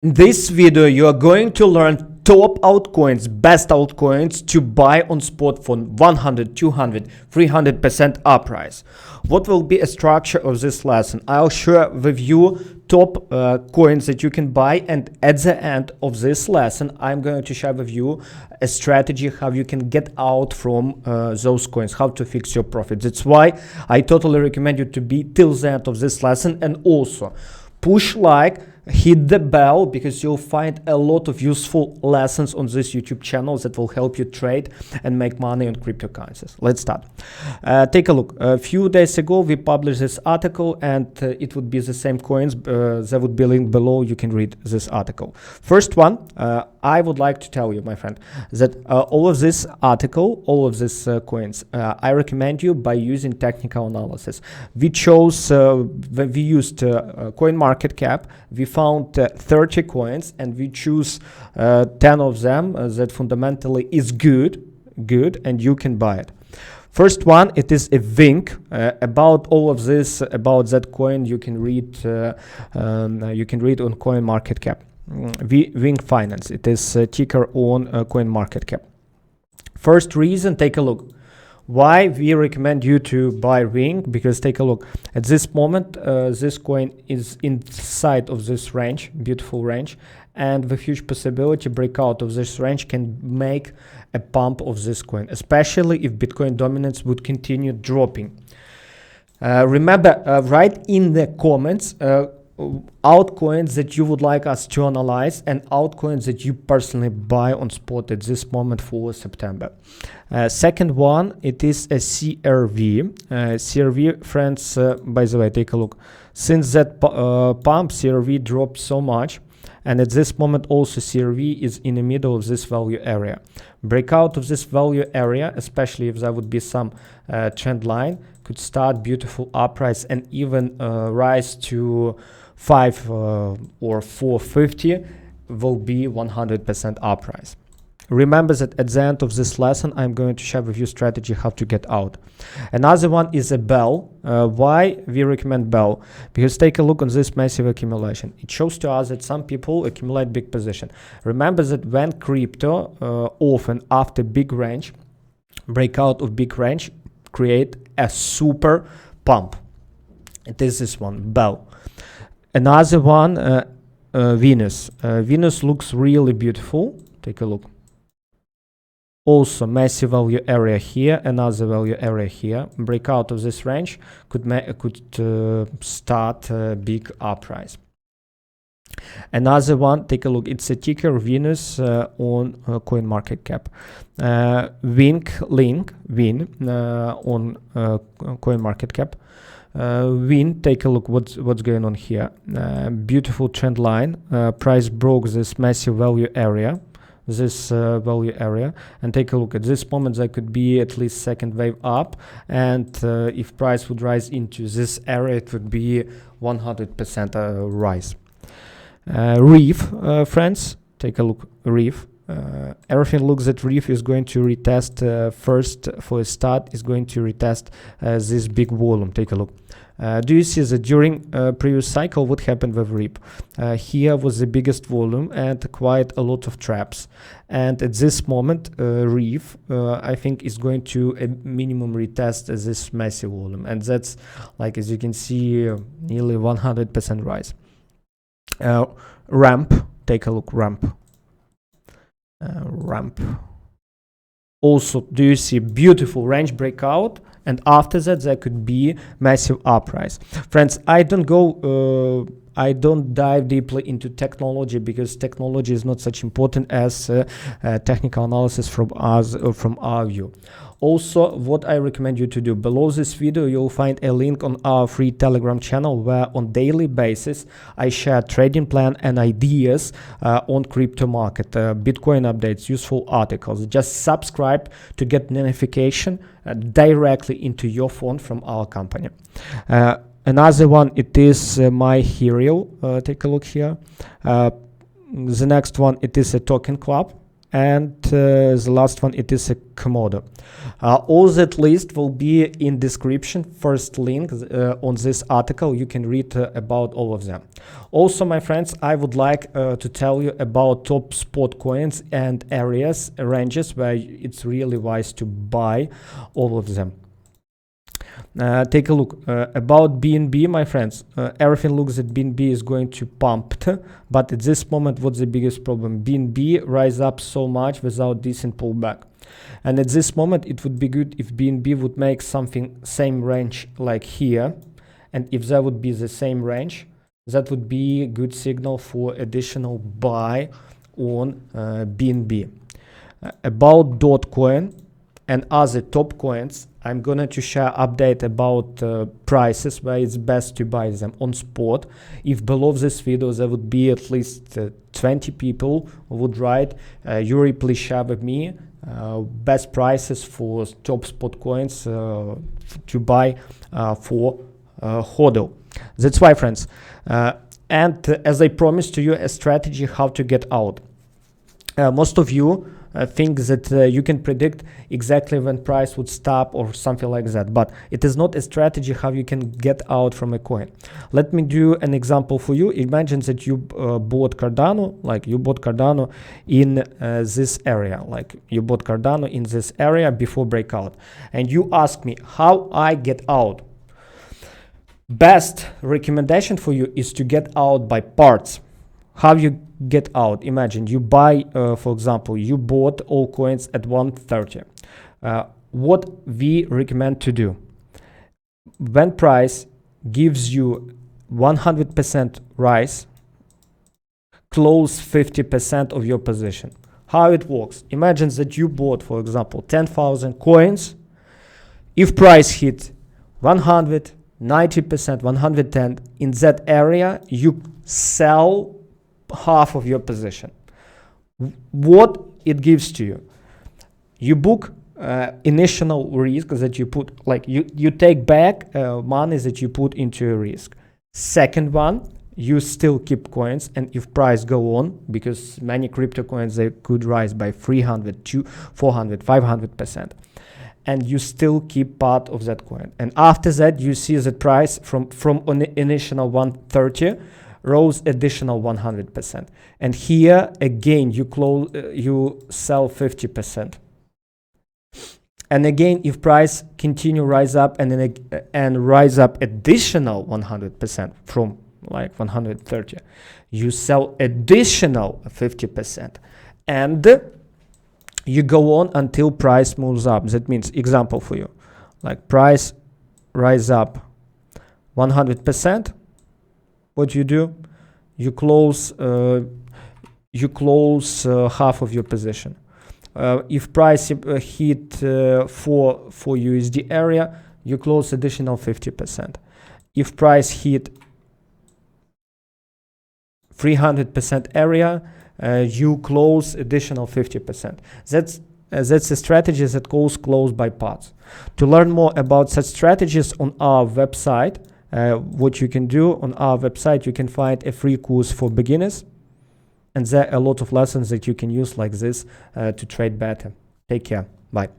In this video, you are going to learn top altcoins, best altcoins to buy on spot for 100, 200, 300% uprise. What will be a structure of this lesson? I'll share with you top coins that you can buy, and at the end of this lesson, I'm going to share with you a strategy how you can get out from those coins, how to fix your profits. That's why I totally recommend you to be till the end of this lesson, and also push like, hit the bell, because you'll find a lot of useful lessons on this YouTube channel that will help you trade and make money on cryptocurrencies. Let's start. Take a look. A few days ago we published this article, and it would be the same coins. There would be a link below. You can read this article. First one, I would like to tell you, my friend, that all of this article, all of these coins, I recommend you by using technical analysis. We chose, we used coin market cap. We found 30 coins, and we choose 10 of them that fundamentally is good, and you can buy it. First one, it is a Wink. About all of this, about that coin, you can read on coin market cap. Wink Finance. It is ticker on coin market cap. First reason, take a look. Why we recommend you to buy Wink? Because take a look at this moment, this coin is inside of this range, beautiful range, and the huge possibility breakout of this range can make a pump of this coin, especially if Bitcoin dominance would continue dropping. Remember, write in the comments altcoins that you would like us to analyze and altcoins that you personally buy on spot at this moment for September. Second one, it is a CRV. CRV, friends, by the way, take a look. Since that pump, CRV dropped so much, and at this moment also CRV is in the middle of this value area. Breakout of this value area, especially if there would be some trend line, could start beautiful uprise and even rise to 5 or 450, will be 100% uprise. Remember that at the end of this lesson, I'm going to share with you strategy how to get out. Another one is a Bell. Why we recommend Bell? Because take a look on this massive accumulation. It shows to us that some people accumulate big position. Remember that when crypto often after big range, breakout of big range, create a super pump. It is this one, Bell. Another one, Venus. Venus looks really beautiful. Take a look. Also massive value area here, another value area here. Breakout of this range could start a big uprise. Another one, take a look. It's a ticker Venus on coin market cap. Win on coin market cap. Win, take a look what's going on here. Beautiful trend line. Price broke this massive value area. And take a look at this moment. There could be at least second wave up, and if price would rise into this area, it would be 100% rise. Reef, friends, take a look. Reef. Everything looks that Reef is going to retest first. For a start, is going to retest this big volume. Take a look. Do you see that during previous cycle what happened with Reef? Here was the biggest volume and quite a lot of traps, and at this moment Reef I think is going to a minimum retest this massive volume, and that's, like, as you can see, nearly 100% rise. Ramp, take a look. Ramp. Also, do you see beautiful range breakout, and after that there could be massive uprise. Friends, I don't dive deeply into technology, because technology is not such important as technical analysis from our view. Also, what I recommend you to do, below this video you'll find a link on our free Telegram channel, where on daily basis I share trading plan and ideas on crypto market, Bitcoin updates, useful articles. Just subscribe to get notification directly into your phone from our company. Another one, it is my hero. Take a look here. The next one, it is a token club. and the last one, it is a Komodo. All that list will be in description, first link on this article. You can read about all of them. Also, my friends, I would like to tell you about top spot coins and areas, ranges where it's really wise to buy all of them. Take a look about BNB, my friends. Everything looks that BNB is going to pump, but at this moment, what's the biggest problem? BNB rise up so much without decent pullback, and at this moment, it would be good if BNB would make something same range like here, and if that would be the same range, that would be a good signal for additional buy on BNB. About Dogecoin and other top coins, I'm going to share update about prices where it's best to buy them on spot. If below this video there would be at least 20 people who would write, Yuri, please share with me best prices for top spot coins to buy for HODL. That's why, friends. And as I promised to you, a strategy how to get out. Most of you think that you can predict exactly when price would stop or something like that, but it is not a strategy how you can get out from a coin. Let me do an example for you. Imagine that you bought Cardano, like you bought Cardano in this area, like you bought Cardano in this area before breakout, and you ask me how I get out. Best recommendation for you is to get out by parts. How you get out? Imagine you buy, for example, you bought all coins at 130. What we recommend to do, when price gives you 100% rise, close 50% of your position. How it works? Imagine that you bought, for example, 10,000 coins. If price hit 100, 90%, 110, in that area, you sell half of your position. What it gives to you? You book initial risk that you put, like you take back money that you put into a risk. Second one, you still keep coins, and if price go on, because many crypto coins, they could rise by 300 to 400, 500%. And you still keep part of that coin. And after that, you see the price from initial 130 rose additional 100%. And here again, you sell 50%. And again, if price continue rise up and rise up additional 100% from like 130, you sell additional 50%. And you go on until price moves up. That means, example for you, like price rise up 100%. What you do? You close half of your position. If price hit 4 USD area, you close additional 50%. If price hit 300% area, you close additional 50%. That's a strategy that goes close by parts. To learn more about such strategies on our website, what you can do on our website, you can find a free course for beginners, and there are a lot of lessons that you can use like this to trade better. Take care. Bye.